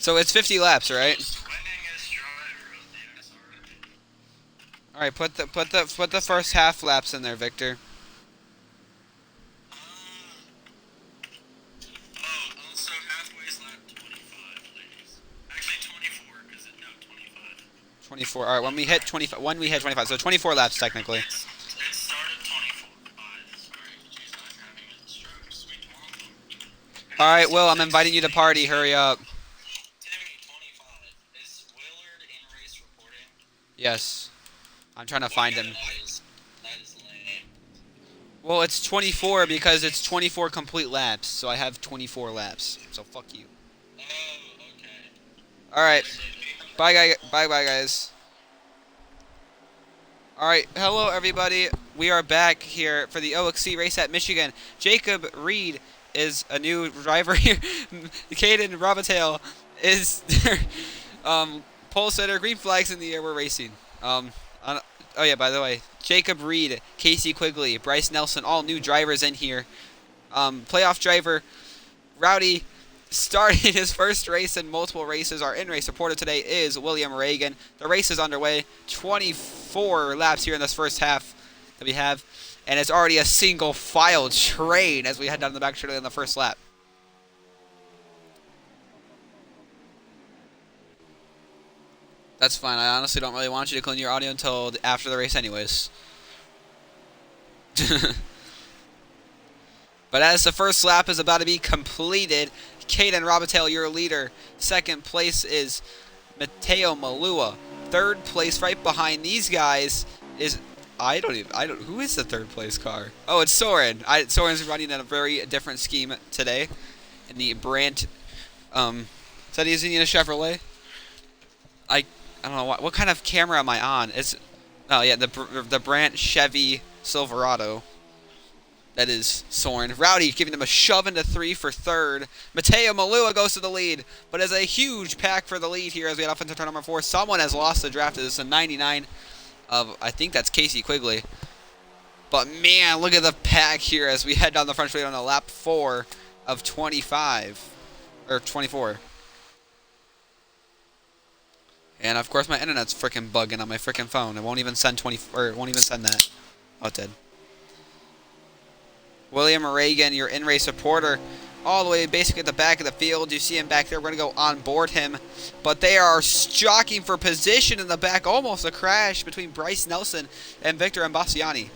So it's 50 laps, right? All right, put the first half laps in there, Victor. Also halfway's lap 25, ladies. Actually 24, because it, no, 25. 24. All right, when we hit 25, so 24 laps technically. It started 24. Sorry, jeez, I'm having a stroke. Sweet mom. All right, Will, I'm inviting you to party. Hurry up. Timmy, 25. Is Willard in race reporting? Yes, I'm trying to find him. That is lame. Well, it's 24 because it's 24 complete laps, so I have 24 laps. So fuck you. Oh, okay. All right, bye guys. All right, hello everybody. We are back here for the OXC race at Michigan. Jacob Reed is a new driver here. Caden Robitaille is pole sitter. Green flags in the air. We're racing. Oh yeah, by the way, Jacob Reed, Casey Quigley, Bryce Nelson, all new drivers in here. Playoff driver Rowdy starting his first race in multiple races. Our in-race reporter today is William Reagan. The race is underway. 24 laps here in this first half that we have. And it's already a single file train as we head down the back straight in the first lap. That's fine. I honestly don't really want you to clean your audio until after the race anyways. But as the first lap is about to be completed, Caden Robitaille, your leader. Second place is Mateo Malua. Third place right behind these guys is... who is the third place car? Oh, it's Soren. Soren's running in a very different scheme today. In the Brandt... said he's in a Chevrolet? I don't know what kind of camera am I on. Oh yeah, the Brandt Chevy Silverado. That is Soren. Rowdy giving him a shove into 3 for third. Mateo Malua goes to the lead, but is a huge pack for the lead here as we head off into turn number 4. Someone has lost the draft. It's a 99 of, I think that's Casey Quigley. But man, look at the pack here as we head down the front straight on a lap 4 of 25 or 24. And of course my internet's freaking bugging on my freaking phone. It won't even send it won't even send that. Oh, it did. William Reagan, your in-race reporter, all the way basically at the back of the field. You see him back there. We're going to go on board him. But they are jockeying for position in the back. Almost a crash between Bryce Nelson and Victor Ambassiani.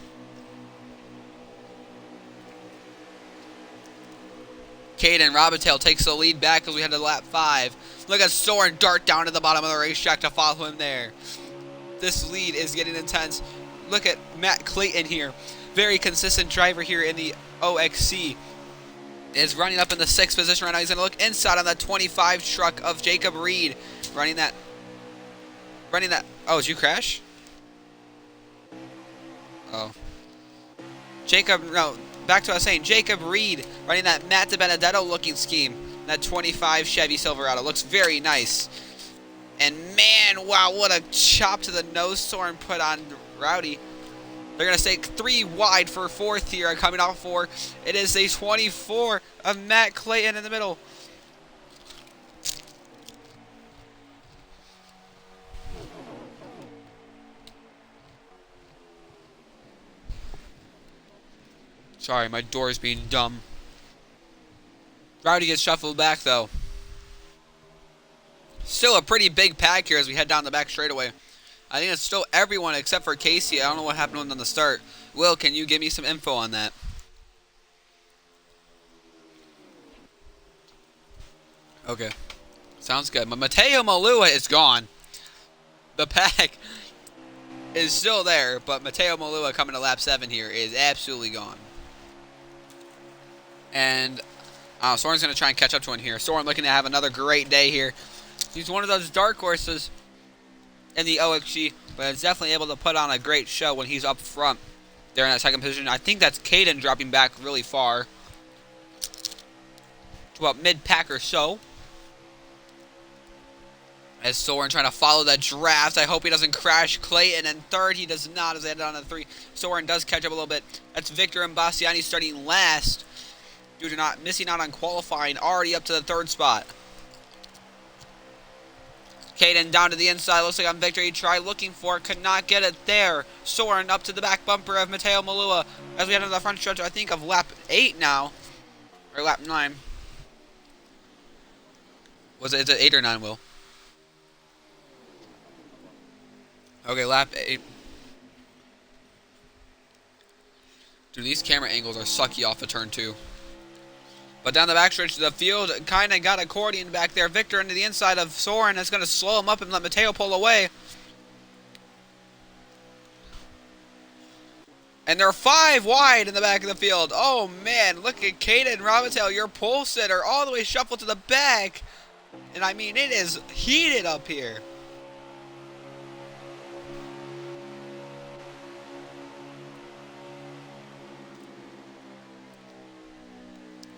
Caden Robitaille takes the lead back as we head to lap 5. Look at Soren dart down to the bottom of the racetrack to follow him there. This lead is getting intense. Look at Matt Clayton here. Very consistent driver here in the OXC. Is running up in the 6th position right now. He's going to look inside on that 25 truck of Jacob Reed. Running that. Oh, did you crash? Oh. Back to what I was saying. Jacob Reed running that Matt DiBenedetto looking scheme. That 25 Chevy Silverado. Looks very nice. And man, wow, what a chop to the nose Soren put on Rowdy. They're going to stay 3 wide for 4th here. Coming off 4. It is a 24 of Matt Clayton in the middle. Sorry, my door's being dumb. Rowdy gets shuffled back, though. Still a pretty big pack here as we head down the back straightaway. I think it's still everyone except for Casey. I don't know what happened on the start. Will, can you give me some info on that? Okay. Sounds good. But Mateo Malua is gone. The pack is still there, but Mateo Malua coming to lap 7 here is absolutely gone. And Soren's going to try and catch up to him here. Soren looking to have another great day here. He's one of those dark horses in the OXC, but is definitely able to put on a great show when he's up front there in that second position. I think that's Caden dropping back really far to about mid-pack or so. As Soren trying to follow that draft. I hope he doesn't crash Clayton. And third, he does not as they head on to 3. Soren does catch up a little bit. That's Victor Ambassiani starting last due to not missing out on qualifying, already up to the 3rd spot. Caden down to the inside. Looks like on Victor. He tried looking for it. Could not get it there. Soren up to the back bumper of Matteo Malua. As we head into the front stretch, I think, of lap 8 now. Or lap 9. Was it 8 or 9, Will? Okay, lap 8. Dude, these camera angles are sucky off of turn 2. But down the backstretch, the field kind of got a Corrigan back there. Victor into the inside of Soren. That's going to slow him up and let Matteo pull away. And they're 5 wide in the back of the field. Oh, man. Look at Caden Robitaille, your pole sitter, all the way shuffled to the back. And, I mean, it is heated up here.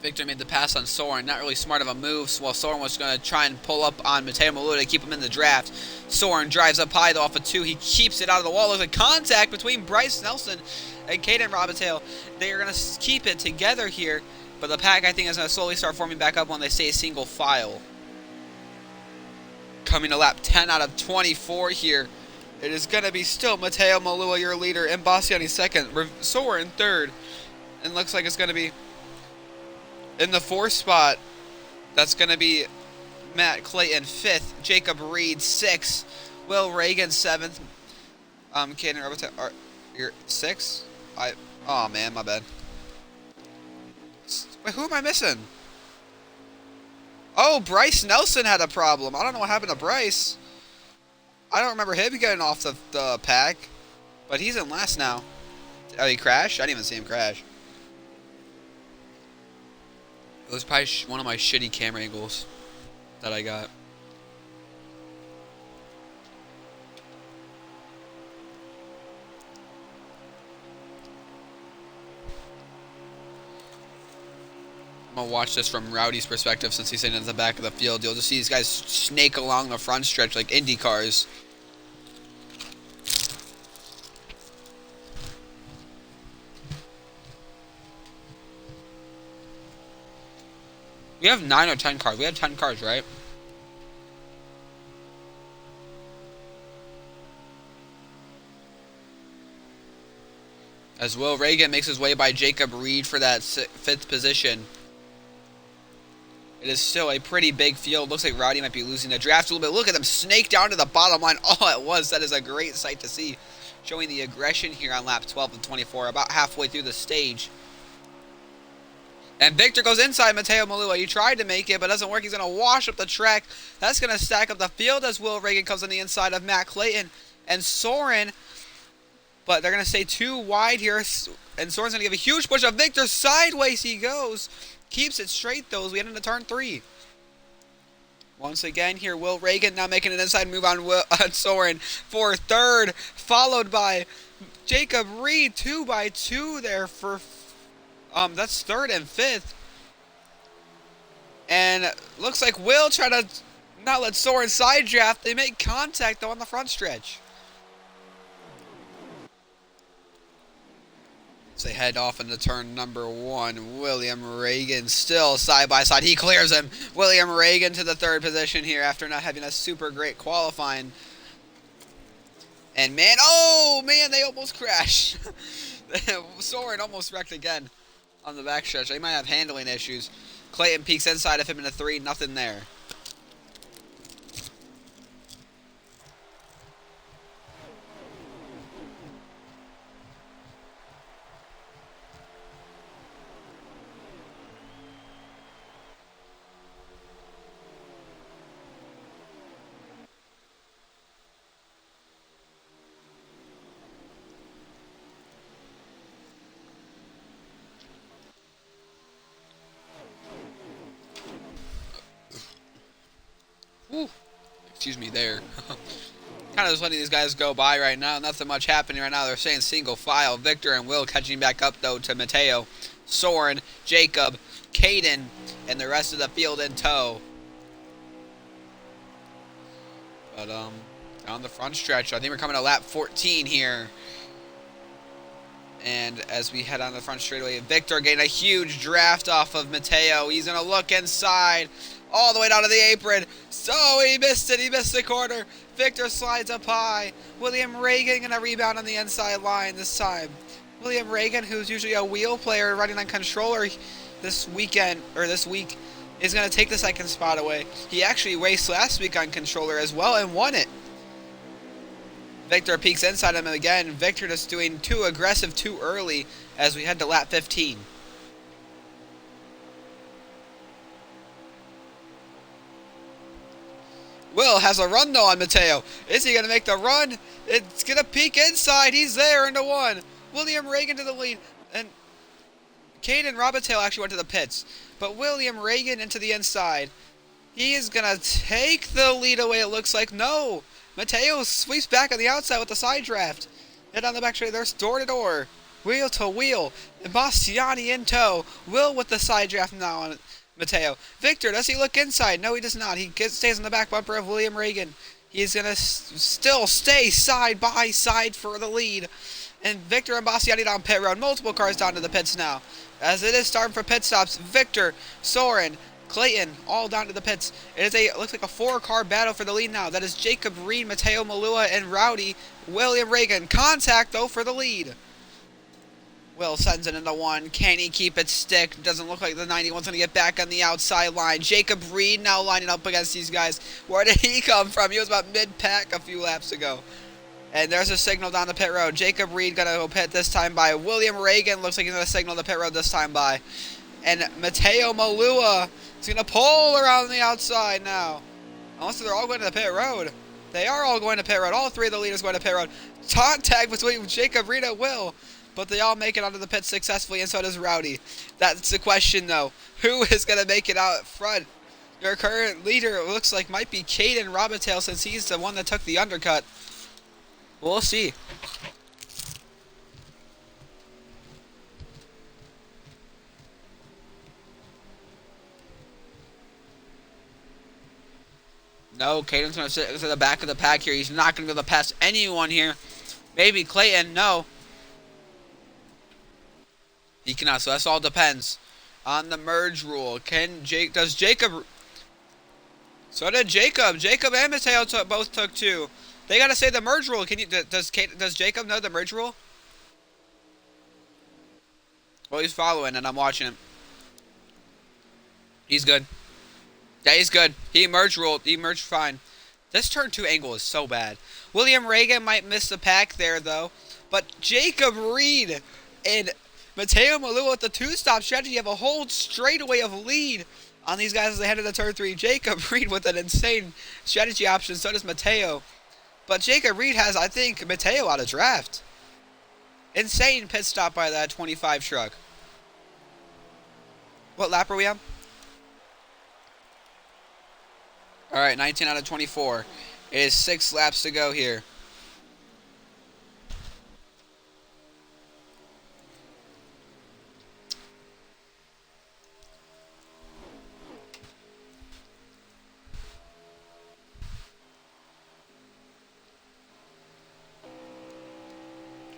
Victor made the pass on Soren. Not really smart of a move. While Soren was going to try and pull up on Matteo Malua to keep him in the draft. Soren drives up high, though, off of 2. He keeps it out of the wall. There's a contact between Bryce Nelson and Caden Robitaille. They are going to keep it together here. But the pack, I think, is going to slowly start forming back up when they stay single file. Coming to lap 10 out of 24 here. It is going to be still Matteo Malua, your leader, and Bastiani second. Soren third. And looks like it's going to be... in the 4th spot, that's going to be Matt Clayton 5th, Jacob Reed 6th, Will Reagan 7th, Caden Robitaille, you're 6th? Oh man, my bad. Wait, who am I missing? Oh, Bryce Nelson had a problem. I don't know what happened to Bryce. I don't remember him getting off the pack, but he's in last now. Oh, he crashed? I didn't even see him crash. It was probably one of my shitty camera angles that I got. I'm going to watch this from Rowdy's perspective since he's sitting in the back of the field. You'll just see these guys snake along the front stretch like Indy cars. We have 9 or 10 cars. We have 10 cars, right? As Will Reagan makes his way by Jacob Reed for that 5th position. It is still a pretty big field. Looks like Rowdy might be losing the draft a little bit. Look at them snake down to the bottom line all at once. That is a great sight to see. Showing the aggression here on lap 12 of 24. About halfway through the stage. And Victor goes inside Matteo Malua. He tried to make it, but doesn't work. He's going to wash up the track. That's going to stack up the field as Will Reagan comes on the inside of Matt Clayton and Soren. But they're going to stay 2 wide here. And Soren's going to give a huge push of Victor. Sideways he goes. Keeps it straight, though, as we head into turn 3. Once again here, Will Reagan now making an inside move on Soren for 3rd. Followed by Jacob Reed. 2 by 2 there for... that's 3rd and 5th. And looks like Will try to not let Soren side draft. They make contact, though, on the front stretch. As they head off into turn number 1, William Reagan still side by side. He clears him. William Reagan to the 3rd position here after not having a super great qualifying. And man, oh man, they almost crashed. Soren almost wrecked again on the backstretch. They might have handling issues. Clayton peeks inside of him in a 3, nothing there. Ooh, excuse me there. Kind of just letting these guys go by right now. Nothing much happening right now. They're staying single file. Victor and Will catching back up, though, to Matteo, Soren, Jacob, Caden, and the rest of the field in tow. But, down the front stretch, I think we're coming to lap 14 here. And as we head on the front straightaway, Victor getting a huge draft off of Matteo. He's going to look inside. all the way down to the apron. So he missed it. He missed the corner. Victor slides up high. William Reagan going to rebound on the inside line this time. William Reagan, who's usually a wheel player running on controller this week, is going to take the second spot away. He actually raced last week on controller as well and won it. Victor peeks inside him again. Victor just doing too aggressive too early as we head to lap 15. Will has a run though on Mateo. Is he going to make the run? It's going to peek inside. He's there into one. William Reagan to the lead. And Caden Robitaille actually went to the pits. But William Reagan into the inside. He is going to take the lead away, it looks like. No. Mateo sweeps back on the outside with the side draft. And on the back straight, there's door to door. Wheel to wheel. And Bastiani in tow. Will with the side draft now on Mateo. Victor, does he look inside? No, he does not. He stays on the back bumper of William Reagan. He's going to still stay side by side for the lead. And Victor and Bastiani down pit road. Multiple cars down to the pits now. As it is starting for pit stops. Victor, Soren, Clayton, all down to the pits. It looks like a 4-car battle for the lead now. That is Jacob Reed, Mateo Malua, and Rowdy William Reagan. Contact, though, for the lead. Will sends it into one. Can he keep it stick? Doesn't look like the 91's going to get back on the outside line. Jacob Reed now lining up against these guys. Where did he come from? He was about mid-pack a few laps ago. And there's a signal down the pit road. Jacob Reed going to go pit this time by. William Reagan looks like he's going to signal the pit road this time by. And Mateo Malua is going to pull around the outside now. Unless they're all going to the pit road. They are all going to pit road. All three of the leaders going to pit road. Contact between Jacob Reed and Will. But they all make it onto the pit successfully, and so does Rowdy. That's the question, though. Who is going to make it out front? Your current leader, it looks like, might be Caden Robitaille, since he's the one that took the undercut. We'll see. No, Caden's going to sit to the back of the pack here. He's not going to be able to pass anyone here. Maybe Clayton, no. He cannot, so that all depends on the merge rule. Does Jacob... So did Jacob. Jacob and Mateo both took 2. They got to say the merge rule. Does Jacob know the merge rule? Well, he's following, and I'm watching him. He's good. Yeah, he's good. He merged ruled. He merged fine. This turn 2 angle is so bad. William Reagan might miss the pack there, though. But Jacob Reed and Mateo Malua with the 2-stop strategy have a whole straightaway of lead on these guys as they head into turn 3. Jacob Reed with an insane strategy option. So does Mateo. But Jacob Reed has, I think, Mateo out of draft. Insane pit stop by that 25 truck. What lap are we on? Alright, 19 out of 24. It is 6 laps to go here.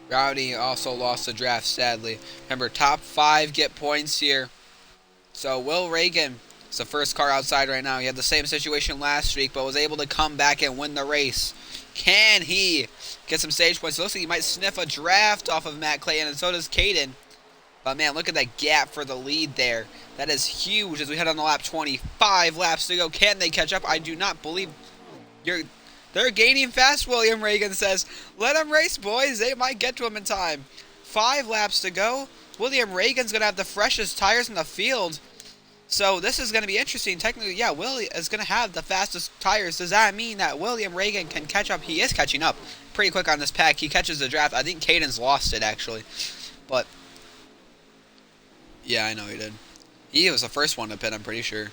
Rowdy also lost the draft, sadly. Remember, top 5 get points here. So, Will Reagan is the first car outside right now. He had the same situation last week, but was able to come back and win the race. Can he get some stage points? It looks like he might sniff a draft off of Matt Clayton, and so does Caden. But, man, look at that gap for the lead there. That is huge as we head on the lap 25 laps to go. Can they catch up? I do not believe they're gaining fast, William Reagan says. Let them race, boys. They might get to him in time. 5 laps to go. William Reagan's going to have the freshest tires in the field. So this is going to be interesting. Technically, yeah, Willie is going to have the fastest tires. Does that mean that William Reagan can catch up? He is catching up pretty quick on this pack. He catches the draft. I think Caden's lost it, actually. But, yeah, I know he did. He was the first one to pit, I'm pretty sure.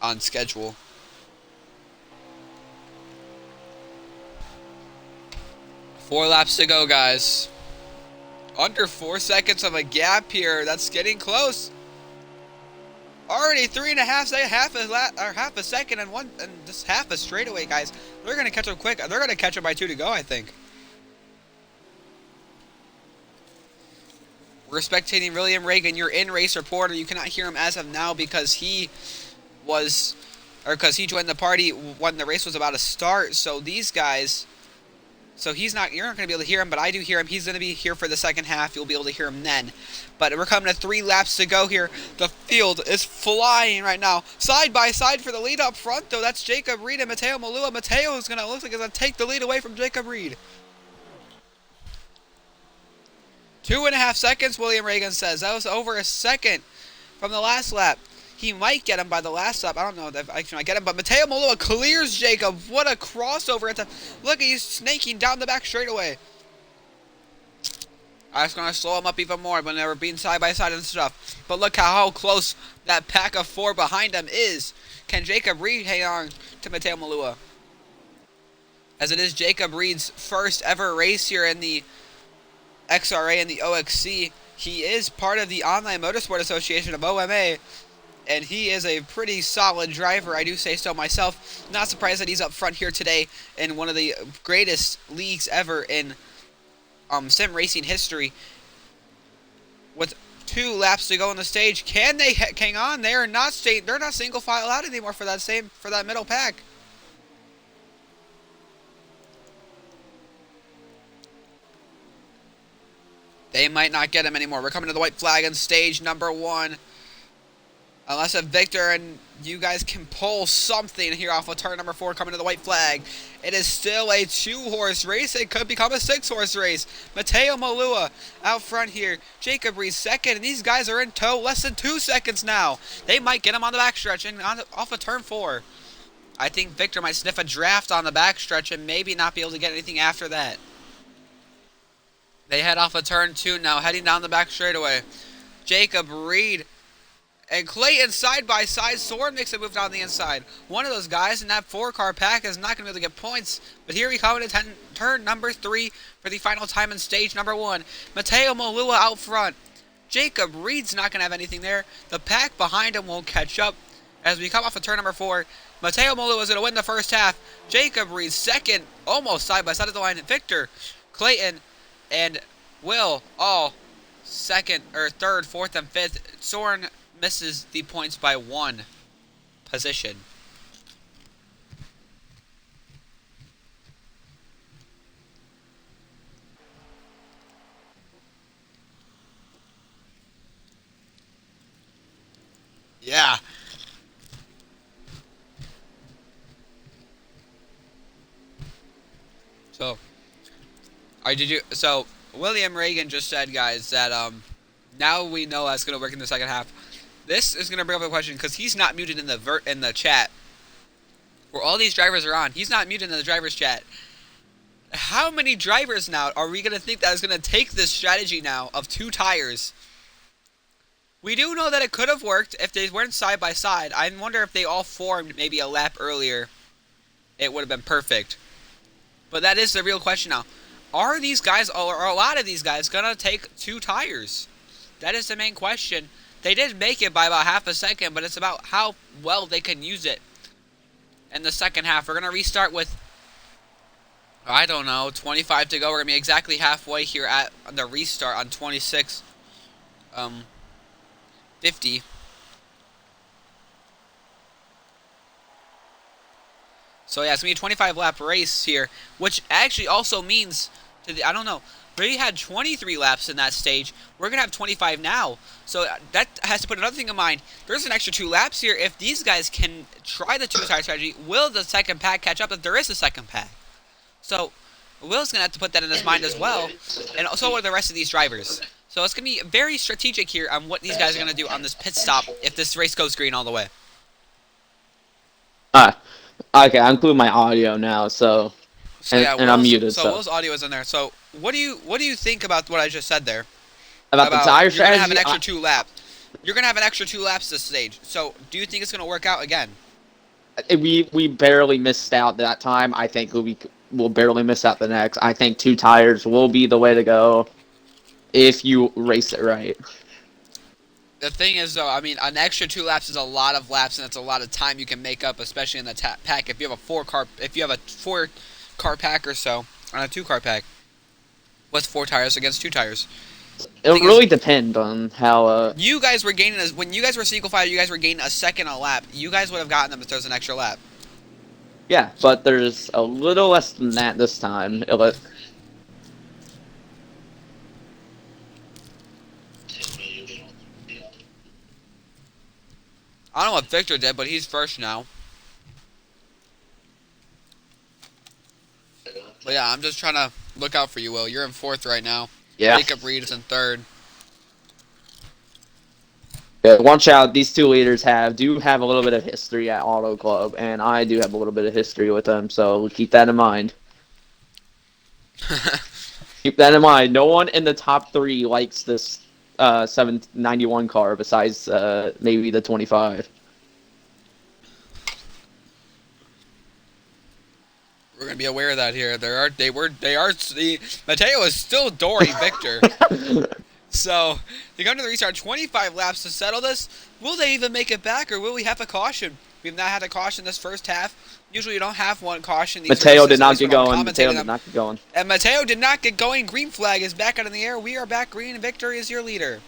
On schedule. Four laps to go, guys. Under 4 seconds of a gap here. That's getting close. Already 3.5 half a second and just half a straightaway, guys. They're gonna catch up quick. They're gonna catch up by 2 to go, I think. We're spectating William Reagan, your in-race reporter. You cannot hear him as of now because he was, or because he joined the party when the race was about to start. So these guys, so he's not, you're not going to be able to hear him, but I do hear him. He's going to be here for the second half. You'll be able to hear him then. But we're coming to 3 laps to go here. The field is flying right now. Side by side for the lead up front, though. That's Jacob Reed and Mateo Malua. Mateo is going to, looks like he's going to take the lead away from Jacob Reed. 2.5 seconds, William Reagan says. That was over a second from the last lap. He might get him by the last lap. I don't know if I can get him, but Mateo Malua clears Jacob. What a crossover. Look, he's snaking down the back straightaway. I was going to slow him up even more when they were being side by side and stuff. But look how close that pack of 4 behind him is. Can Jacob Reed hang on to Mateo Malua? As it is Jacob Reed's first ever race here in the XRA and the OXC. He is part of the Online Motorsport Association of OMA. And he is a pretty solid driver, I do say so myself. Not surprised that he's up front here today in one of the greatest leagues ever in sim racing history. With 2 laps to go on the stage, can they hang on? They're not single file out anymore for that middle pack. They might not get him anymore. We're coming to the white flag on stage number 1. Unless if Victor and you guys can pull something here off of turn number 4 coming to the white flag. It is still a 2-horse race. It could become a 6-horse race. Mateo Malua out front here. Jacob Reed second. And these guys are in tow less than 2 seconds now. They might get him on the backstretch and off of turn 4. I think Victor might sniff a draft on the backstretch and maybe not be able to get anything after that. They head off of turn 2 now, heading down the back straightaway. Jacob Reed and Clayton side by side. Soren makes a move down the inside. One of those guys in that 4-car pack is not going to be able to get points. But here we come to turn number 3 for the final time in stage number 1. Mateo Malua out front. Jacob Reed's not going to have anything there. The pack behind him won't catch up. As we come off of turn number 4, Mateo Malua is going to win the first half. Jacob Reed second, almost side by side of the line. Victor, Clayton, and Will all second or third, fourth, and fifth. Soren misses the points by 1 position. Yeah. So William Reagan just said, guys, that now we know that's going to work in the second half. This is going to bring up a question because he's not muted in the chat where all these drivers are on. He's not muted in the drivers chat. How many drivers now are we going to think that is going to take this strategy now of 2 tires? We do know that it could have worked if they weren't side by side. I wonder if they all formed maybe a lap earlier. It would have been perfect. But that is the real question now. Are these guys, or a lot of these guys, going to take 2 tires? That is the main question. They did make it by about half a second, but it's about how well they can use it in the second half. We're going to restart with, I don't know, 25 to go. We're going to be exactly halfway here at the restart on 26, 50. So yeah, it's going to be a 25 lap race here, which actually also means, I don't know, we had 23 laps in that stage. We're going to have 25 now. So that has to put another thing in mind. There's an extra 2 laps here. If these guys can try the 2-tire strategy, will the second pack catch up if there is a second pack? So Will's going to have to put that in his mind as well. And so are the rest of these drivers. So it's going to be very strategic here on what these guys are going to do on this pit stop if this race goes green all the way. Okay, I include my audio now, so yeah, and I'm muted. So Will's audio is in there. So what do you think about what I just said there? About the tire strategy? You're gonna have an extra 2 laps. You're gonna have an extra 2 laps this stage. So do you think it's gonna work out again? We barely missed out that time. I think we'll barely miss out the next. I think 2 tires will be the way to go if you race it right. The thing is, though, I mean, an extra 2 laps is a lot of laps, and it's a lot of time you can make up, especially in the pack. If you have a 4-car pack or so, on a 2-car pack, with 4 tires against 2 tires, It'll Thing is, really depend on how. you guys were gaining when you guys were single file. You guys were gaining a second a lap. You guys would have gotten them if there was an extra lap. Yeah, but there's a little less than that this time. I don't know what Victor did, but he's first now. But yeah, I'm just trying to look out for you, Will. You're in fourth right now. Yeah. Jacob Reed is in third. Yeah, watch out. These two leaders do have a little bit of history at Auto Club, and I do have a little bit of history with them, so keep that in mind. Keep that in mind. No one in the top 3 likes this 791 car besides maybe the 25. We're gonna be aware of that here. Mateo is still dooring Victor. So they come to the restart. 25 laps to settle this. Will they even make it back, or will we have a caution? We've not had a caution this first half. Usually you don't have one caution. Mateo did not get going. Mateo did not get going. And Mateo did not get going. Green flag is back out in the air. We are back green, and Victor is your leader.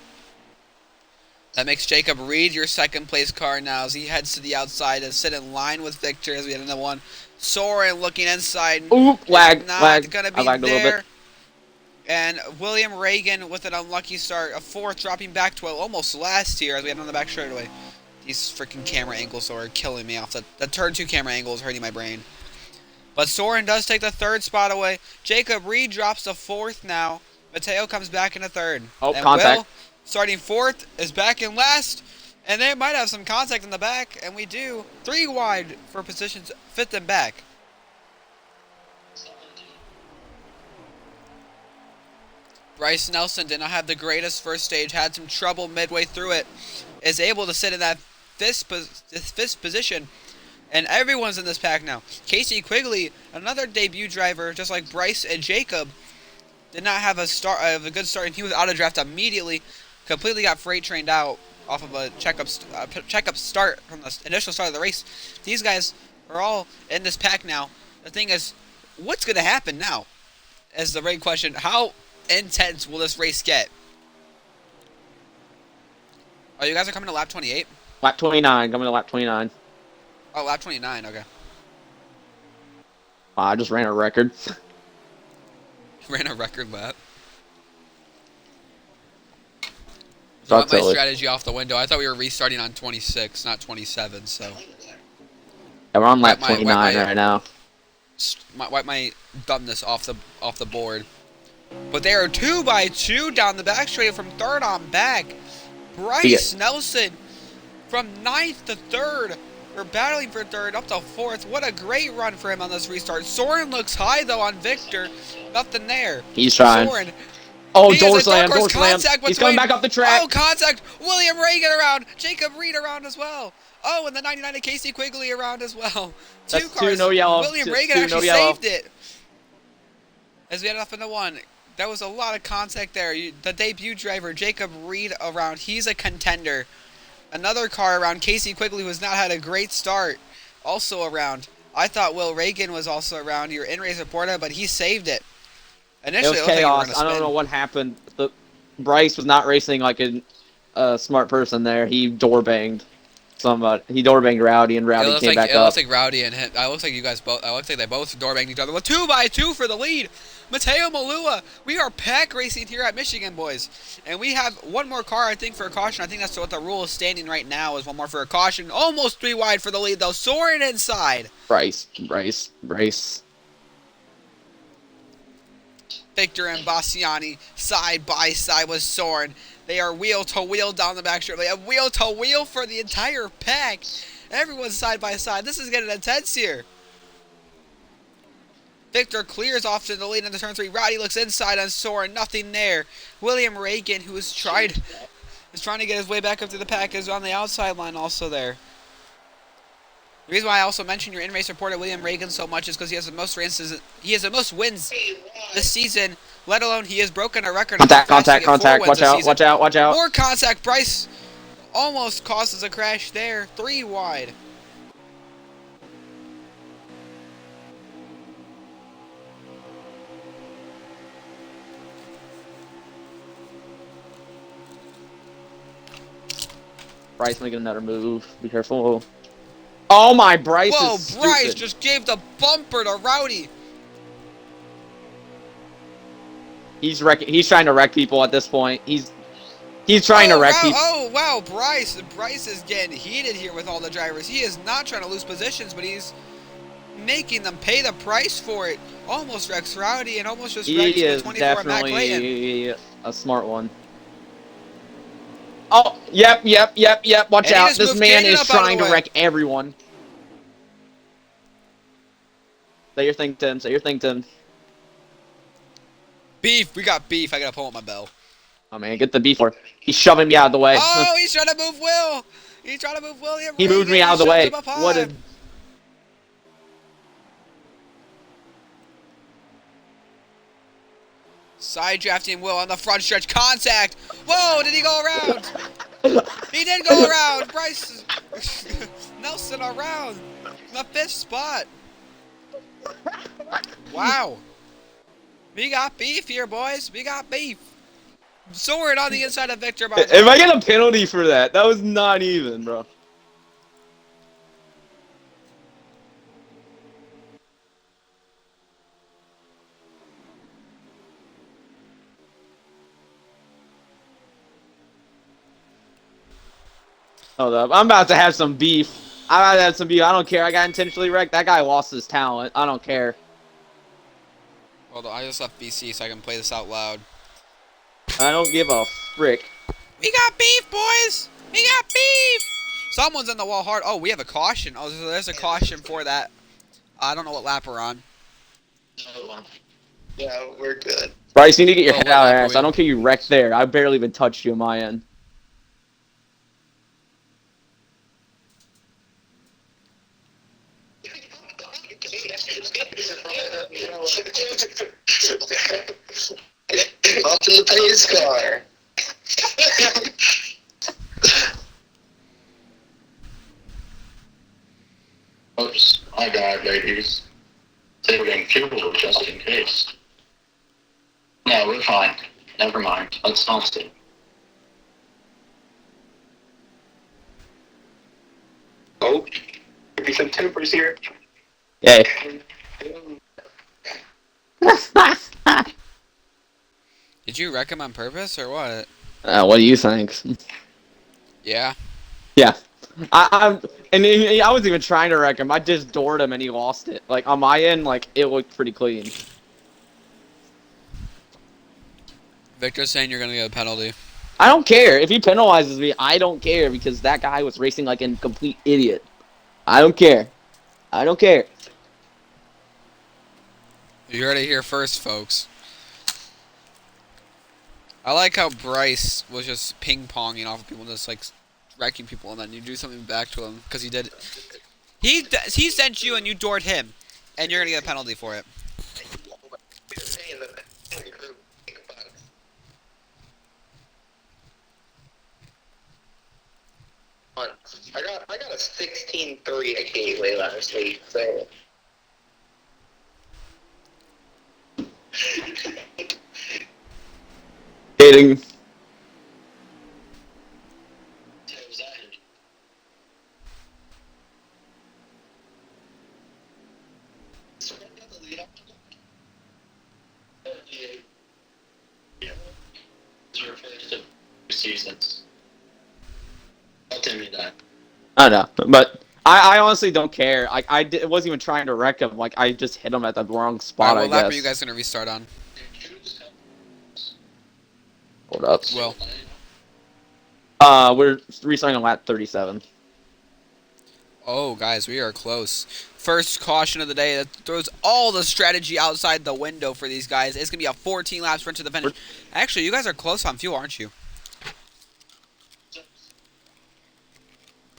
That makes Jacob Reed your second place car now as he heads to the outside to sit in line with Victor as we had another one. Soren looking inside. Ooh, lag. Gonna be I lagged a little bit. And William Reagan with an unlucky start. A fourth, dropping back to almost last here as we had on the back straightaway. These freaking camera angles are killing me off. The turn 2 camera angle is hurting my brain. But Soren does take the third spot away. Jacob Reed drops to fourth now. Mateo comes back in a third. Oh, and contact. Will, starting fourth, is back in last. And they might have some contact in the back, and we do. 3 wide for positions, fit them back. Bryce Nelson did not have the greatest first stage, had some trouble midway through it, is able to sit in that fifth position, and everyone's in this pack now. Casey Quigley, another debut driver, just like Bryce and Jacob, did not have a good start, and he was out of draft immediately. Completely got freight trained out off of a checkup start from the initial start of the race. These guys are all in this pack now. The thing is, what's going to happen now? Is the big question. How intense will this race get? Oh, you guys are coming to lap 28? Lap 29. Coming to lap 29. Oh, lap 29. Okay. I just ran a record. Ran a record lap. So Got my strategy off the window. I thought we were restarting on 26, not 27. So. Yeah, we're on lap 29 right now. Wipe my dumbness off the board. But they are 2 by 2 down the back straight from third on back. Bryce Nelson from 9th to 3rd. We're battling for 3rd up to 4th. What a great run for him on this restart. Soren looks high though on Victor. Nothing there. He's trying. Soren. Oh, door slam. He's coming back off the track. Oh, contact. William Reagan around. Jacob Reed around as well. Oh, and the 99 of Casey Quigley around as well. That's 2 cars. 2, no yellow. William Reagan actually saved it. As we had off into 1. That was a lot of contact there. The debut driver, Jacob Reed, around. He's a contender. Another car around. Casey Quigley, who has not had a great start, also around. I thought Will Reagan was also around. Your in-race reporter, but he saved it. Initially, it was chaos. I don't know what happened. Bryce was not racing like a smart person there. He door banged somebody. He door banged Rowdy, and Rowdy came back up. It looks like Rowdy and him. It looks like you guys both. It looks like they both door banged each other. Well, 2 by 2 for the lead. Mateo Malua. We are pack racing here at Michigan, boys, and we have one more car. I think for a caution. I think that's what the rule is standing right now. Is one more for a caution. Almost 3 wide for the lead though. Soren inside. Bryce. Victor and Bassiani side by side with Soren. They are wheel to wheel down the back straight. They have wheel to wheel for the entire pack. Everyone's side by side. This is getting intense here. Victor clears off to the lead in the turn 3. Rowdy looks inside on Soren. Nothing there. William Reagan, who is trying to get his way back up to the pack, is on the outside line also there. The reason why I also mentioned your in-race reporter William Reagan so much is because he has the most races. He has the most wins this season. Let alone he has broken a record. Contact. Watch out. More contact. Bryce almost causes a crash there. 3 wide. Bryce making another move. Be careful. Oh my, Bryce Whoa, is stupid. Bryce just gave the bumper to Rowdy. He's trying to wreck people at this point. He's trying to wreck people. Oh, wow, Bryce is getting heated here with all the drivers. He is not trying to lose positions, but he's making them pay the price for it. Almost wrecks Rowdy and almost just wrecks He the is 24 Matt Clayton. definitely a smart one. Oh, yep. Watch And he out. just This moved man Caden is up out of trying the to way. wreck everyone. Say your thing, Tim. Say your thing, Tim. Beef, we got beef. I gotta pull up my bell. Oh, man, get the beef. He's shoving me out of the way. Oh, he's trying to move Will. He's trying to move William. He moved me out of the way. What a... Side drafting Will on the front stretch. Contact. Whoa, did he go around? He did go around. Bryce Nelson around. The 5th spot. Wow. We got beef here, boys. We got beef. Sword on the inside of Victor. If I get a penalty for that, that was not even, bro. Hold up. I'm about to have some beef. I'm about to have some beef. I don't care. I got intentionally wrecked. That guy lost his talent. I don't care. Hold on, I just left BC so I can play this out loud. I don't give a frick. We got beef, boys! We got beef! Someone's in the wall hard. Oh, we have a caution. Oh, so there's a caution for that. I don't know what lap we're on. Yeah, we're good. Bryce, you need to get your Oh, head what out of lap are ass. we I on? don't care you wrecked there. I barely even touched you on my end. Off to the pace car. Oops, my God, ladies. Saving fuel just in case. No, we're fine. Never mind. Let's not stay. Oh, could be some tempers here. Yay. Did you wreck him on purpose or what? What do you think? Yeah. Yeah. I wasn't even trying to wreck him. I just doored him and he lost it. Like, on my end, like, it looked pretty clean. Victor's saying you're gonna get a penalty. I don't care. If he penalizes me, I don't care because that guy was racing like a complete idiot. I don't care. I don't care. You heard it here first, folks. I like how Bryce was just ping-ponging off of people, just like wrecking people, and then you do something back to him because he did. He sent you and you doored him, and you're gonna get a penalty for it. I got a 16-3 at Gateway last week, so. Hating. Seasons. Don't tell me that. I know, but I honestly don't care. Wasn't even trying to wreck him. Like, I just hit him at the wrong spot, Alright, what I lap guess. are you guys gonna restart on? Hold up. Well, We're restarting on lap 37. oh guys, we are close. First caution of the day that throws all the strategy outside the window for these guys. It's gonna be a 14 lap sprint to the finish. Actually, you guys are close on fuel, aren't you?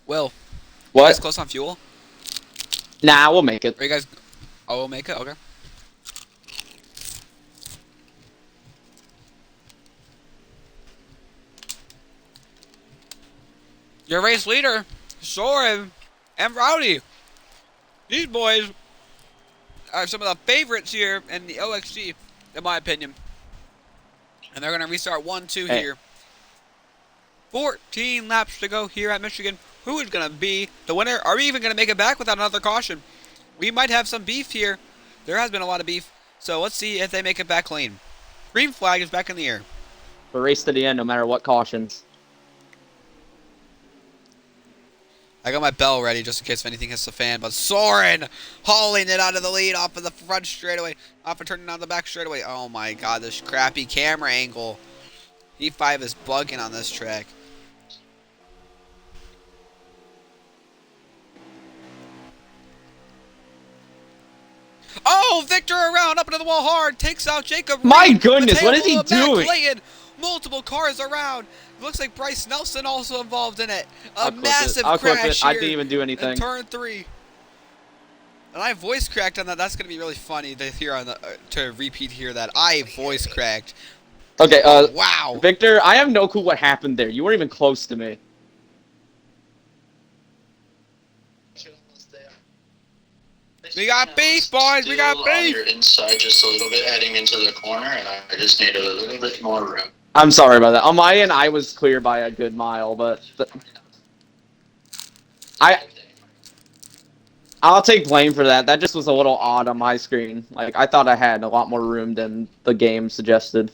Will, you guys What? close on fuel? Nah, we'll make it. Are you guys? Oh, we'll make it. Okay. Your race leader, Soren, and Rowdy. These boys are some of the favorites here in the OXC, in my opinion. And they're going to restart 1-2 Hey. here. 14 laps to go here at Michigan. Who is going to be the winner? Are we even going to make it back without another caution? We might have some beef here. There has been a lot of beef. So let's see if they make it back clean. Green flag is back in the air. The race to the end, no matter what cautions. I got my bell ready just in case if anything hits the fan. But Soren hauling it out of the lead off of the front straightaway. Off of turning on the back straightaway. Oh my god, this crappy camera angle. E5 is bugging on this track. Oh, Victor around, up into the wall hard, takes out Jacob. My Reed, goodness, what is he Matt doing? Clayton, multiple cars around. Looks like Bryce Nelson also involved in it. I'll Massive clip crash it. I here didn't even do anything. in turn 3. And I voice cracked on that. That's gonna be really funny to hear on the to repeat here that I voice cracked. Okay, Wow. Victor, I have no clue what happened there. You weren't even close to me. We got beef, boys. We got On beef. your inside just a little bit heading into the corner, and I just need a little bit more room. I'm sorry about that. On my end, I was clear by a good mile, but I'll take blame for that. That just was a little odd on my screen. Like, I thought I had a lot more room than the game suggested.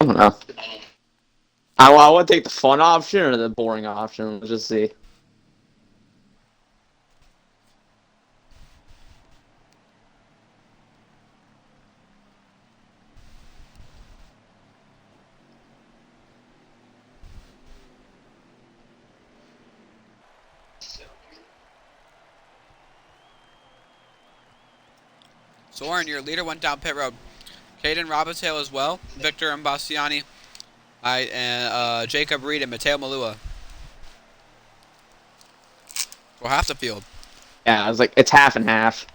I don't know. I want to take the fun option or the boring option. Let's just see. Soren, your leader, went down pit road. Caden Robitaille as well. Victor Imbassiani. And Jacob Reed and Matteo Malua. Well, half the field. Yeah, I was like, it's half and half.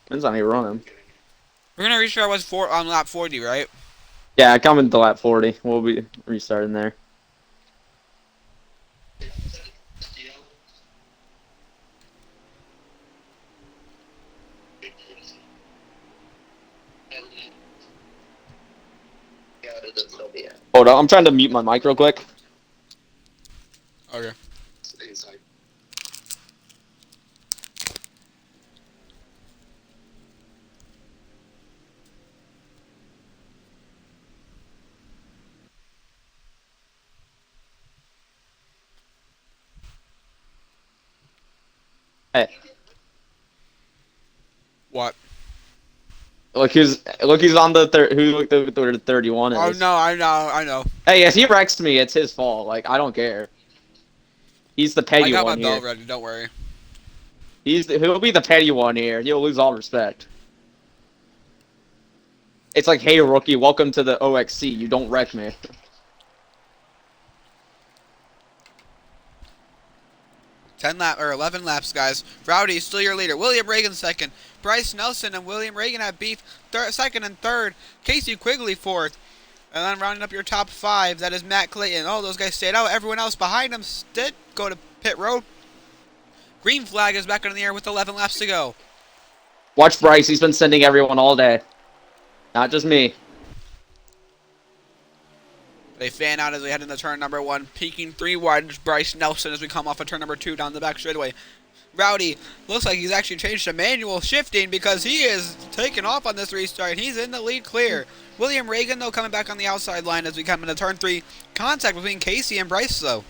Depends on who you're running. We're gonna reach our was on lap 40, right? Yeah, coming to lap 40. We'll be restarting there. Hold on, I'm trying to mute my mic real quick. Okay. Hey, What? look who's on the who 31 is. Oh no, I know. Hey, if he wrecks me, it's his fault. Like, I don't care. He's the petty I got my one bell here. ready. Don't worry. He'll be the petty one here. He'll lose all respect. It's like, hey rookie, welcome to the OXC. You don't wreck me. 11 laps, guys. Rowdy still your leader. William Reagan second. Bryce Nelson and William Reagan have beef. Second and third. Casey Quigley fourth. And then rounding up your top 5, that is Matt Clayton. Oh, those guys stayed out. Everyone else behind them did go to pit road. Green flag is back in the air with 11 laps to go. Watch Bryce. He's been sending everyone all day. Not just me. They fan out as we head into turn number 1. Peaking 3 wide is Bryce Nelson as we come off of turn number 2 down the back straightaway. Rowdy looks like he's actually changed to manual shifting because he is taking off on this restart. He's in the lead clear. William Reagan, though, coming back on the outside line as we come into turn 3. Contact between Casey and Bryce, though.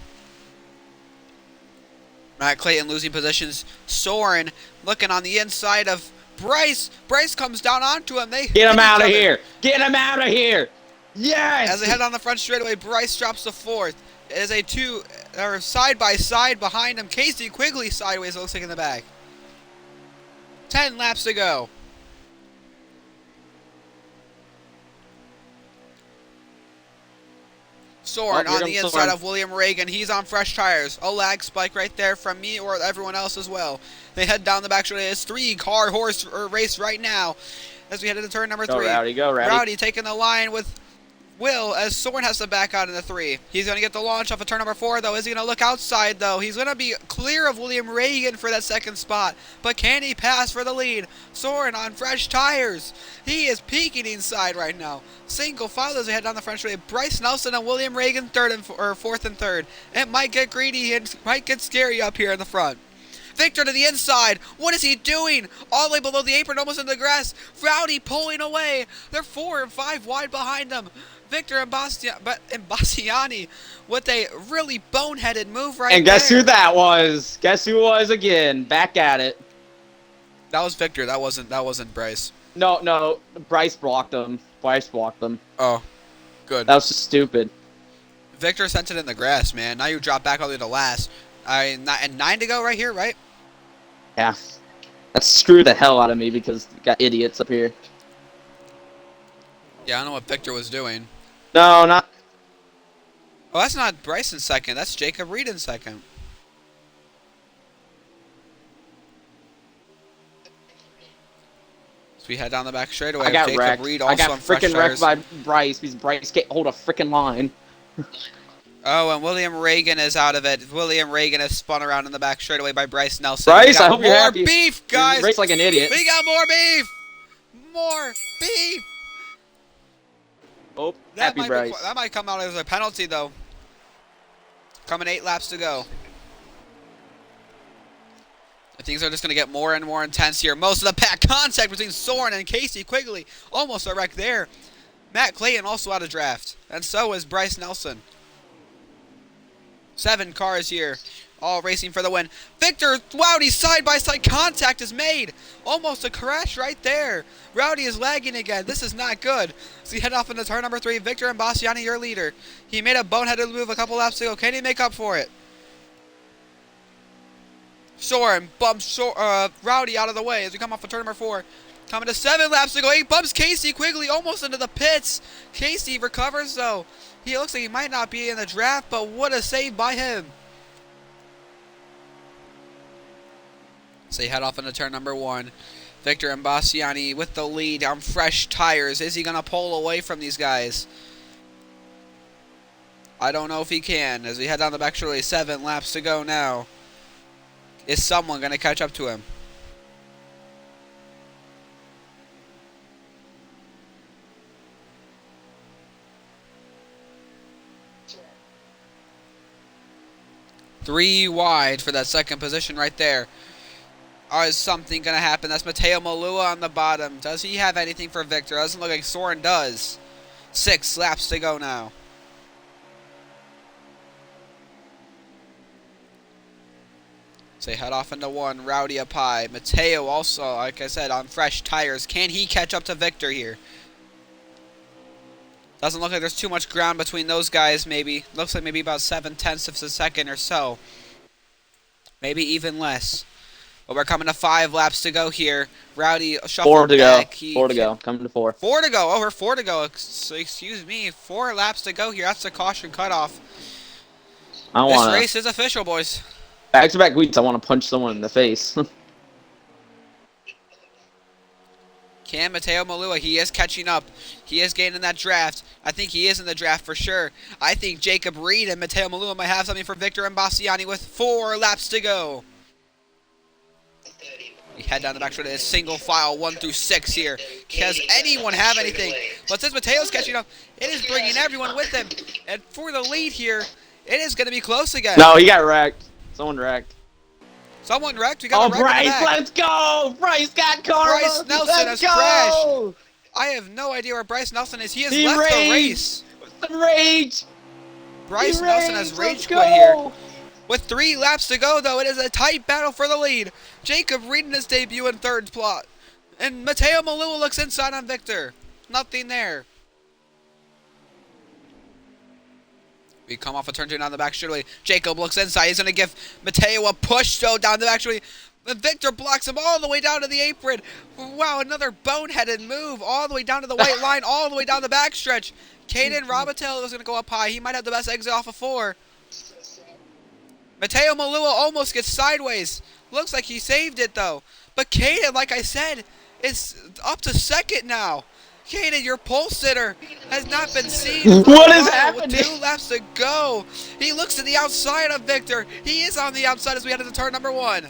Matt Clayton losing positions. Soren looking on the inside of Bryce. Bryce comes down onto him. Get him out of here. Get him out of here. Yes. As they head on the front straightaway, Bryce drops to 4th. It is a 2 or side by side behind him. Casey Quigley sideways, it looks like in the back. 10 laps to go. Soren Oh, here on the comes inside Soren. of William Reagan. He's on fresh tires. A lag spike right there from me or everyone else as well. They head down the back straight. It's 3-car horse race right now as we head into turn number 3. Go, Rowdy. Go, Rowdy. Rowdy taking the line with Will as Soren has to back out in the 3. He's going to get the launch off of turn number 4, though. Is he going to look outside, though? He's going to be clear of William Reagan for that second spot. But can he pass for the lead? Soren on fresh tires. He is peaking inside right now. Single file as they head down the front straight. Bryce Nelson and William Reagan fourth and third. It might get greedy and might get scary up here in the front. Victor to the inside. What is he doing? All the way below the apron, almost in the grass. Rowdy pulling away. They're 4 and 5 wide behind them. Victor and Bastiani with a really boneheaded move right there. And guess who that was? Guess who was again? Back at it. That was Victor. That wasn't Bryce. No. Bryce blocked him. Oh, good. That was just stupid. Victor sent it in the grass, man. Now you drop back all the way to last. And 9 to go right here, right? Yeah. That screwed the hell out of me because we got idiots up here. Yeah, I don't know what Victor was doing. No, not. Oh, that's not Bryce in second. That's Jacob Reed in second. So we head down the back straightaway. I got Jacob wrecked. Reed I also got on fresh freaking wrecked tires. by Bryce because Bryce can't hold a freaking line. Oh, and William Reagan is out of it. William Reagan is spun around in the back straightaway by Bryce Nelson. Bryce, We got I hope you're more happy. beef, guys. You race like an idiot. We got more beef. More beef. Oh, happy Bryce. That might come out as a penalty, though. Coming 8 laps to go. Things are just going to get more and more intense here. Most of the pack contact between Soren and Casey Quigley. Almost a wreck there. Matt Clayton also out of draft. And so is Bryce Nelson. 7 cars here. All racing for the win. Victor, Rowdy side-by-side contact is made. Almost a crash right there. Rowdy is lagging again. This is not good. So we head off into turn number 3. Victor and Bastiani, your leader. He made a boneheaded move a couple laps ago. Can he make up for it? Soren bumps Rowdy out of the way as we come off of turn number 4. Coming to 7 laps to go. He bumps Casey Quigley almost into the pits. Casey recovers, though. He looks like he might not be in the draft, but what a save by him. So you head off into turn number 1. Victor and Bastiani with the lead on fresh tires. Is he going to pull away from these guys? I don't know if he can. As we head down the back straightaway, 7 laps to go now. Is someone going to catch up to him? Three wide for that second position right there. Is something going to happen? That's Mateo Malua on the bottom. Does he have anything for Victor? Doesn't look like Soren does. 6 laps to go now. So they head off into 1. Rowdy up high. Mateo also, like I said, on fresh tires. Can he catch up to Victor here? Doesn't look like there's too much ground between those guys, maybe. Looks like maybe about 7/10 of a second or so. Maybe even less. But we're coming to 5 laps to go here. Rowdy shuffled 4 to back. go. 4 to go. Coming to 4. 4 to go. Oh, we're 4 to go. Excuse me. 4 laps to go here. That's the caution cutoff. I This want race is official, boys. back-to-back weeks. I want to punch someone in the face. Can Mateo Malua, he is catching up. He is gaining that draft. I think he is in the draft for sure. I think Jacob Reed and Mateo Malua might have something for Victor and Bastiani with 4 laps to go. We head down the back straight to single file 1 through 6 here. Does anyone have anything? But since Mateo's catching up, it is bringing everyone with him. And for the lead here, it is going to be close again. No, he got wrecked. Someone wrecked. Someone wrecked. We got a wreck in the Bryce, back. let's go! Bryce got karma! Bryce Nelson let's has go! crashed. I have no idea where Bryce Nelson is. He has left the race. Some rage! Bryce He Nelson has raged. rage Let's quit here. go! With 3 laps to go, though, it is a tight battle for the lead. Jacob Reed in his debut in 3rd spot. And Mateo Malua looks inside on Victor. Nothing there. We come off a turn 2 down the back straightaway. Jacob looks inside. He's going to give Mateo a push, though, down the back straightaway. And Victor blocks him all the way down to the apron. Wow, another boneheaded move all the way down to the white line, all the way down the backstretch. Caden Robitel is going to go up high. He might have the best exit off of 4. Mateo Malua almost gets sideways. Looks like he saved it, though. But Caden, like I said, is up to second now. Caden, your pole sitter, has not been seen for What a is while happening? with 2 laps to go. He looks to the outside of Victor. He is on the outside as we head into turn number 1.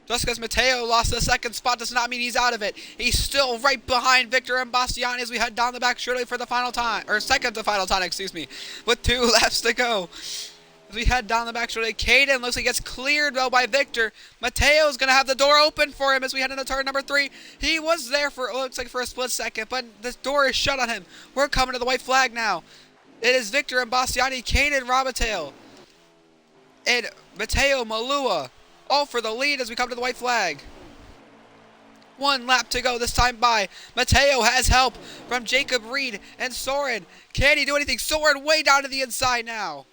Just because Mateo lost the second spot does not mean he's out of it. He's still right behind Victor and Bastiani as we head down the back straightaway for the final time, or second to final time, excuse me, with 2 laps to go. As we head down the back straightaway, Caden looks like he gets cleared though by Victor. Mateo's gonna have the door open for him as we head into turn number 3. He was there for looks like for a split second, but this door is shut on him. We're coming to the white flag now. It is Victor and Bastiani, Caden Robitel, and Mateo Malua, all for the lead as we come to the white flag. 1 lap to go this time by. Mateo has help from Jacob Reed and Soren. Can he do anything? Soren way down to the inside now.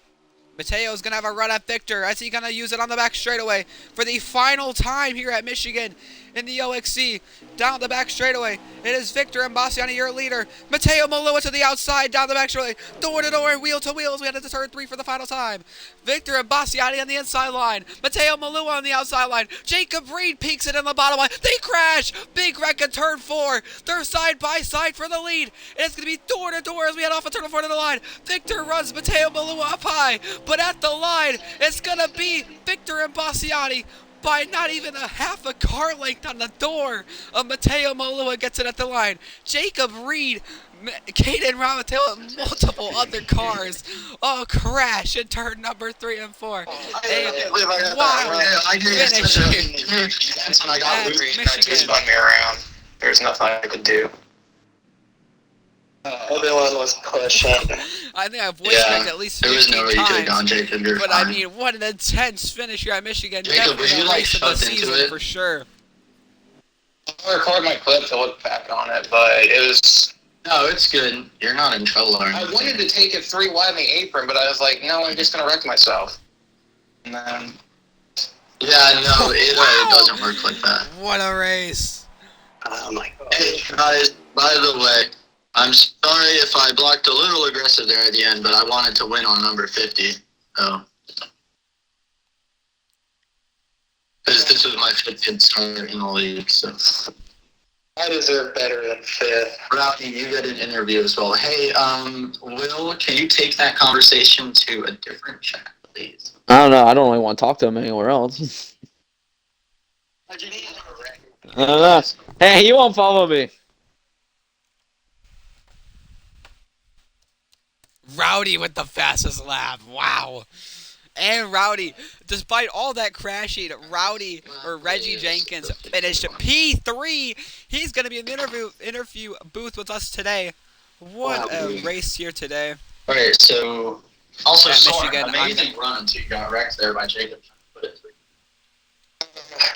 Mateo's going to have a run at Victor as he's going to use it on the back straightaway for the final time here at Michigan in the OXC. Down the back straightaway, it is Victor and Bastiani, your leader. Mateo Malua to the outside, down the back straightaway, door to door and wheel to wheel as we head into turn 3 for the final time. Victor and Bastiani on the inside line. Mateo Malua on the outside line. Jacob Reed peeks it in the bottom line. They crash. Big wreck in turn 4. They're side by side for the lead. And it's going to be door to door as we head off of turn 4 to the line. Victor runs Mateo Malua up high. But at the line, it's going to be Victor and Bastiani by not even a half a car length on the door of Mateo Malua gets it at the line. Jacob Reed, Caden Robitel, and multiple other cars all crash in turn number 3 and 4. I did finish such a huge defense when I got at Louis. That Michigan. just spun me around. There's nothing I could do. Everyone was pushing. I think I've voiced it at least 15 times. Jacob. But I mean, what an intense finish here at Michigan. Jacob, Definitely were you, the like, race of the shoved into season it? for sure. I record my clip to look back on it, but it was... No, it's good. You're not in trouble or anything. I wanted to take it 3 wide in the apron, but I was like, no, I'm just going to wreck myself. And then... Yeah, no, it doesn't work like that. What a race. Oh my god. Hey, guys, by the way, I'm sorry if I blocked a little aggressive there at the end, but I wanted to win on number 50. So. Because this was my 50th start in the league, so. I deserve better than 5th. Rowdy, you get an interview as well. Hey, Will, can you take that conversation to a different chat, please? I don't know. I don't really want to talk to him anywhere else. I don't know. Hey, you won't follow me. Rowdy with the fastest lap. Wow. And Rowdy, despite all that crashing, Reggie Jenkins finished P3. He's going to be in the interview booth with us today. What a race here today. Okay, so also Soren, Michigan, amazing run until you got wrecked there by Jacob.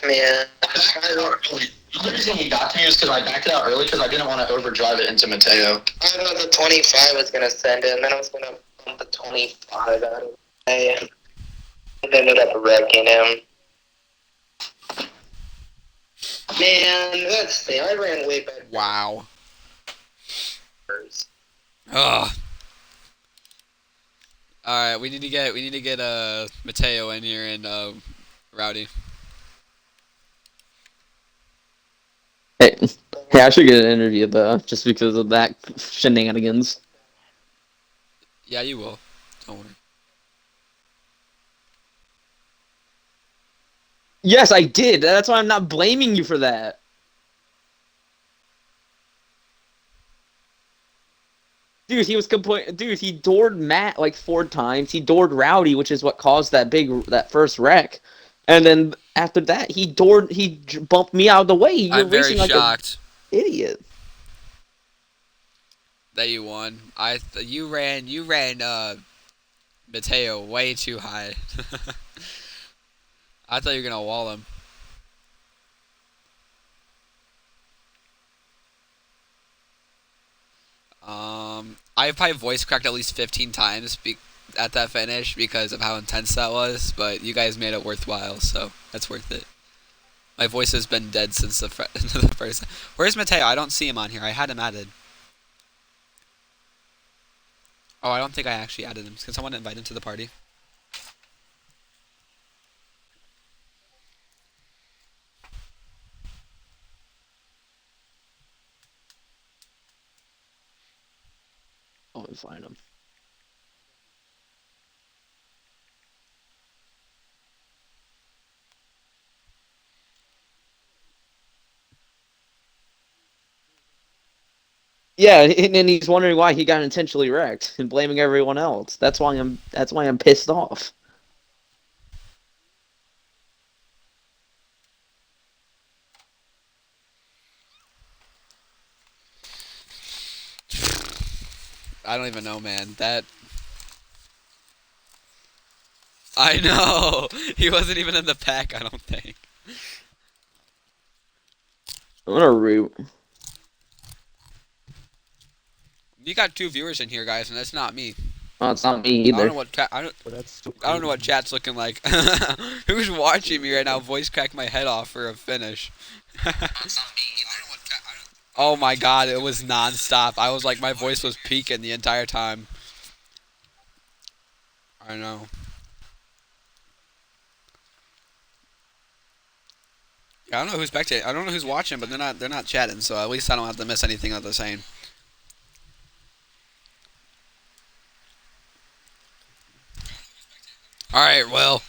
Man, the only reason he got to me was because I backed it out early because I didn't want to overdrive it into Mateo. I thought the 25 was going to send it, and then I was going to pump the 25 out of it. I ended up wrecking him. Man, that's the I ran way back. Wow. Ugh. All right, we need to get Mateo in here and Rowdy. Hey, I should get an interview though, just because of that shenanigans. Yeah, you will. Don't worry. Yes, I did. That's why I'm not blaming you for that. Dude, he was Dude, he doored Matt like 4 times. He doored Rowdy, which is what caused that first wreck. And then after that, he bumped me out of the way. You're I'm very racing like shocked. An idiot. That you won. You ran Mateo way too high. I thought you were gonna wall him. I've probably voice cracked at least 15 times at that finish because of how intense that was, but you guys made it worthwhile, so that's worth it. My voice has been dead since the the first. Where's Mateo? I don't see him on here. I had him added. Oh, I don't think I actually added him. Can someone invite him to the party? I'll find him. Yeah, and then he's wondering why he got intentionally wrecked and blaming everyone else. That's why I'm pissed off. I don't even know, man. That. I know! He wasn't even in the pack, I don't think. I'm gonna root. You got 2 viewers in here, guys, and that's not me. Oh, it's not me I either. don't know what I don't know what chat's looking like. Who's watching me right now? Voice cracked my head off for a finish. Oh my god, it was non-stop. I was like, my voice was peaking the entire time. I know. Yeah, I don't know who's spectating. I don't know who's watching, but they're not chatting, so at least I don't have to miss anything that they're saying. All right, well,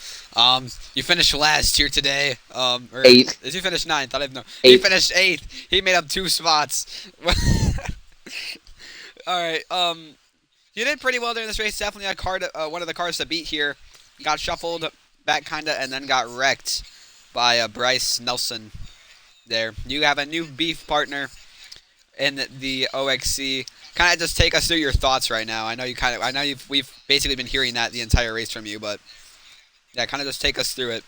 you finished last here today. Or 8th. Did you finish 9th? I don't even know. 8th. He finished 8th. He made up 2 spots. All right. You did pretty well during this race. Definitely a card, one of the cars to beat here. Got shuffled back kinda, and then got wrecked by Bryce Nelson. There, you have a new beef partner in the OXC. Kind of just take us through your thoughts right now. I know we've basically been hearing that the entire race from you, but yeah, kind of just take us through it.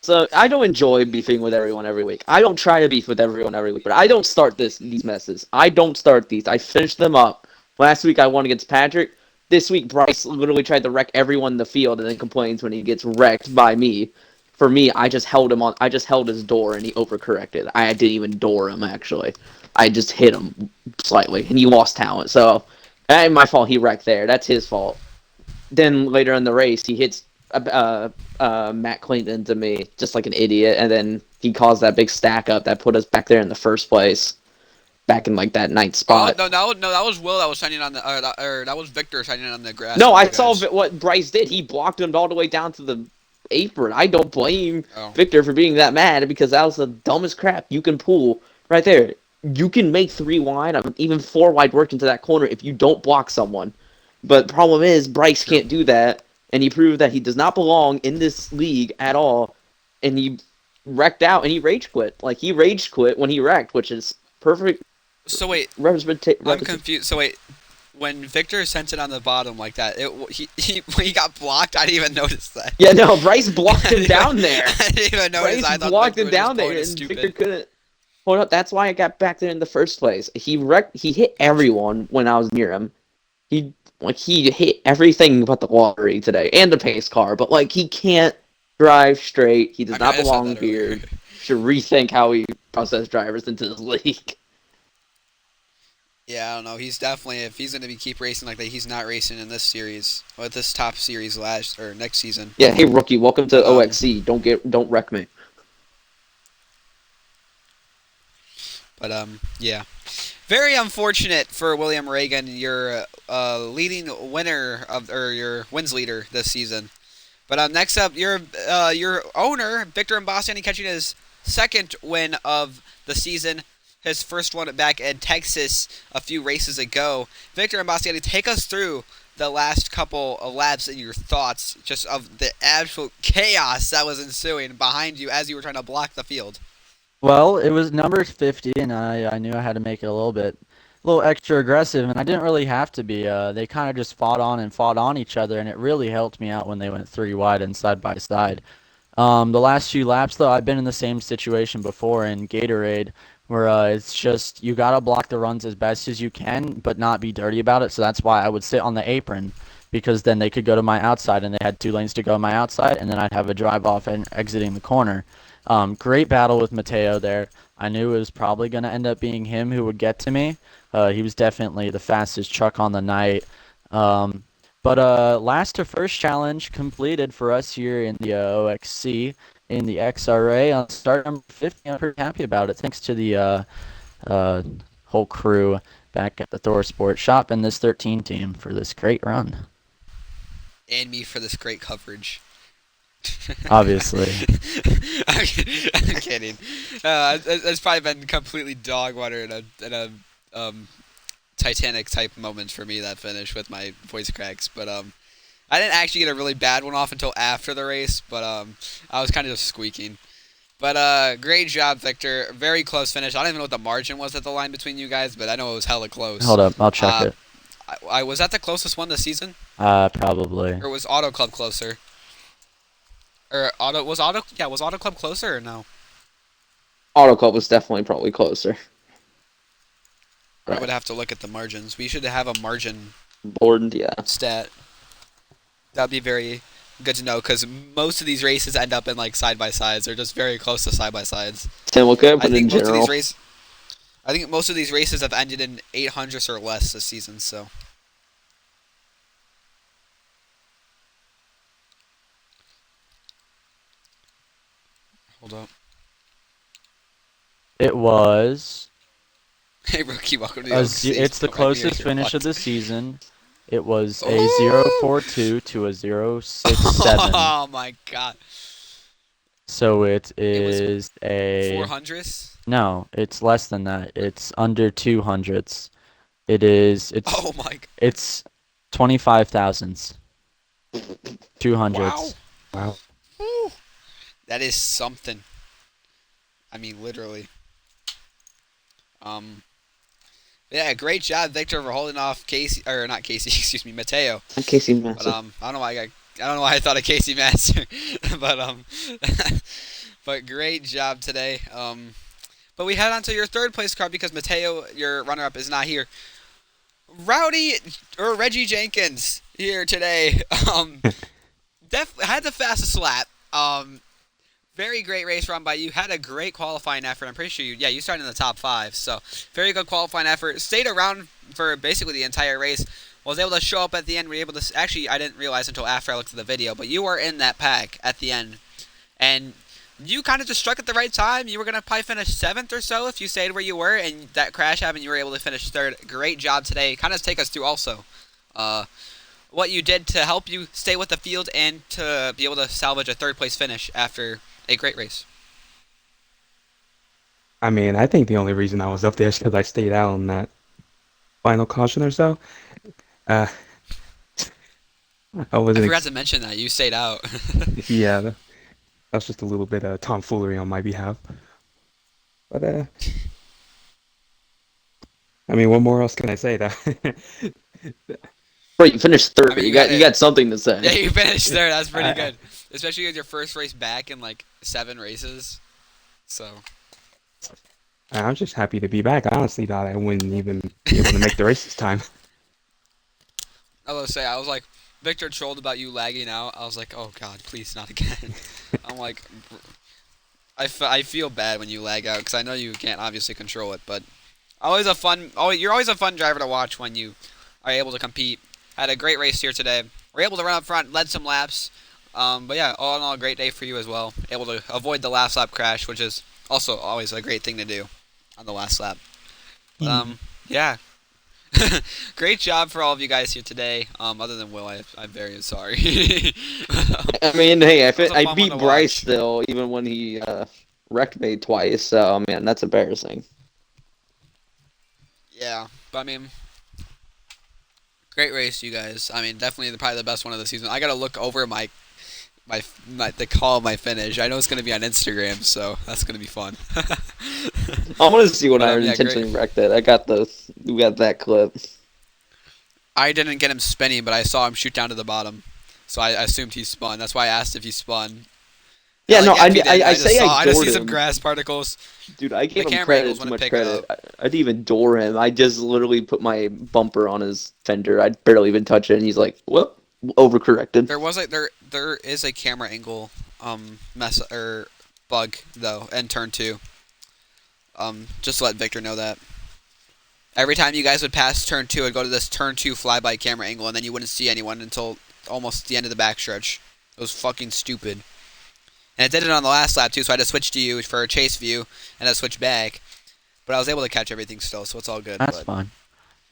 So I don't enjoy beefing with everyone every week. I don't try to beef with everyone every week, but I don't start these messes. I don't start these. I finish them up. Last week I won against Patrick. This week Bryce literally tried to wreck everyone in the field and then complains when he gets wrecked by me. For me, I just held his door and he overcorrected. I didn't even door him actually. I just hit him slightly and he lost talent. So that ain't my fault he wrecked there. That's his fault. Then later in the race he hits Matt Clinton to me just like an idiot, and then he caused that big stack up that put us back there in the first place, back in like that 9th spot. Oh, no, that was Will that was shining on the, or that was Victor shining on the grass. No, I saw what Bryce did. He blocked him all the way down to the apron. I don't blame Victor for being that mad because that was the dumbest crap you can pull right there. You can make 3 wide, even 4 wide work into that corner if you don't block someone. But the problem is Bryce can't do that. And he proved that he does not belong in this league at all. And he wrecked out and he rage quit. Like, he rage quit when he wrecked, which is perfect. So wait, I'm confused. So wait, when Victor sent it on the bottom like that, when he got blocked, I didn't even notice that. Yeah, no, Bryce blocked him down there. I didn't even notice. Bryce blocked him down there, and Victor couldn't. Hold up, that's why I got back there in the first place. He hit everyone when I was near him. He hit everything but the lottery today and the pace car, but like he can't drive straight. He does not belong here. Should rethink how he process drivers into this league. Yeah, I don't know. He's definitely, if he's gonna keep racing like that, he's not racing in this series or this top series next season. Yeah, hey rookie, welcome to OXC. Don't wreck me. But yeah. Very unfortunate for William Reagan, your leading winner your wins leader this season. But next up, your owner, Victor Mbastiani, catching his 2nd win of the season, his first one back in Texas a few races ago. Victor Mbastiani, take us through the last couple of laps and your thoughts just of the absolute chaos that was ensuing behind you as you were trying to block the field. Well, it was number 50, and I knew I had to make it a little extra aggressive, and I didn't really have to be. They kind of just fought on each other, and it really helped me out when they went 3 wide and side by side. The last few laps, though, I've been in the same situation before in Gatorade, where it's just you gotta block the runs as best as you can, but not be dirty about it. So that's why I would sit on the apron because then they could go to my outside, and they had 2 lanes to go my outside, and then I'd have a drive off and exiting the corner. Great battle with Mateo there. I knew it was probably going to end up being him who would get to me. He was definitely the fastest truck on the night. But last to first challenge completed for us here in the OXC in the XRA on start number 50. I'm pretty happy about it. Thanks to the whole crew back at the Thor Sport Shop and this 13 team for this great run. And me for this great coverage. Obviously. I'm kidding. It's probably been completely dog water in a Titanic type moment for me, that finish with my voice cracks. But I didn't actually get a really bad one off until after the race, but I was kind of just squeaking. But great job, Victor. Very close finish. I don't even know what the margin was at the line between you guys, but I know it was hella close. Hold up, I'll check it. I was that the closest one this season? Probably. Or was Auto Club closer? Or was Auto Club closer or no? Auto Club was definitely probably closer. I would have to look at the margins. We should have a margin Board, yeah. stat. That'd be very good to know, because most of these races end up in like side-by-sides. They're just very close to side-by-sides. Tim, look at it in general. I think most of these races have ended in 800s or less this season, so. Hold up. It was. Hey, rookie, welcome to the OXC. It's the closest finish of the season. It was a 0.42 to a 0.67. Oh my god. So it is a 400s? No, it's less than that. It's under 200s. It's Oh my god. It's 25 thousandths. 200s. Wow. Woo. That is something. I mean, literally. Yeah, great job, Victor, for holding off Casey, or not Casey, excuse me, Mateo. Casey Master. But I don't know why I thought of Casey Master, but but great job today. But we head on to your third place car because Mateo, your runner-up, is not here. Reggie Jenkins here today. Had the fastest lap. Very great race run by you. Had a great qualifying effort. I'm pretty sure you started in the top 5. So very good qualifying effort. Stayed around for basically the entire race. Was able to show up at the end. Were able to actually, I didn't realize until after I looked at the video, but you were in that pack at the end, and you kind of just struck at the right time. You were gonna probably finish 7th or so if you stayed where you were, and that crash happened. You were able to finish 3rd. Great job today. Kind of take us through also what you did to help you stay with the field and to be able to salvage a 3rd place finish after a great race. I mean, I think the only reason I was up there is because I stayed out on that final caution or so. I forgot to mention that you stayed out. Yeah, that's just a little bit of tomfoolery on my behalf. But I mean, what more else can I say? That Bro, you finished 3rd. I mean, you got something to say. Yeah, you finished 3rd. That's pretty good, especially with your first race back in like 7 races. So. I'm just happy to be back. I honestly thought I wouldn't even be able to make the race this time. I was like, Victor trolled about you lagging out. I was like, oh god, please not again. I'm like, I feel bad when you lag out because I know you can't obviously control it, but you're always a fun driver to watch when you are able to compete. Had a great race here today. We're able to run up front, led some laps. But yeah, all in all, a great day for you as well. Able to avoid the last lap crash, which is also always a great thing to do on the last lap. Yeah. Great job for all of you guys here today. Other than Will, I'm very sorry. I mean, hey, I fun beat one to Bryce watch. still, even when he wrecked me twice. So, man, that's embarrassing. Yeah, but I mean, great race, you guys. I mean, definitely probably the best one of the season. I gotta look over the call of my finish. I know it's gonna be on Instagram, so that's gonna be fun. I want to see when I Yeah, intentionally wrecked it. We got that clip. I didn't get him spinning, but I saw him shoot down to the bottom, so I assumed he spun. That's why I asked if he spun. Yeah, no, F you didn't. I say I I just see doored some him. grass particles. Dude, I gave The him camera angles credit, too wouldn't much pick it credit. I didn't even door him. I just literally put my bumper on his fender. I barely even touch it, and he's like, "Whoop!" Overcorrected. There is a camera angle mess or bug though in turn 2. Just to let Victor know that. Every time you guys would pass turn 2, it'd go to this turn 2 flyby camera angle, and then you wouldn't see anyone until almost the end of the backstretch. It was fucking stupid. And it did it on the last lap too, so I had to switch to you for a chase view, and I switched back. But I was able to catch everything still, so it's all good. That's fine.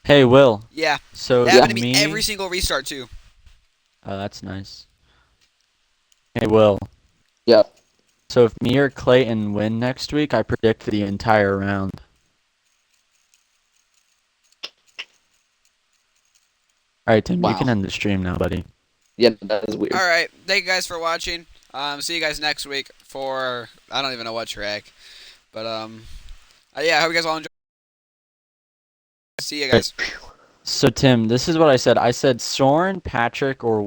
Hey, Will. Yeah. So It happened to me every single restart too. Oh, that's nice. Hey, Will. Yeah. So if me or Clayton win next week, I predict the entire round. Alright, Tim, you Wow. can end the stream now, buddy. Yeah, that is weird. All right. Thank you guys for watching. See you guys next week for I don't even know what track, but yeah. I hope you guys all enjoy. See you guys. So Tim, this is what I said. I said Soren, Patrick, or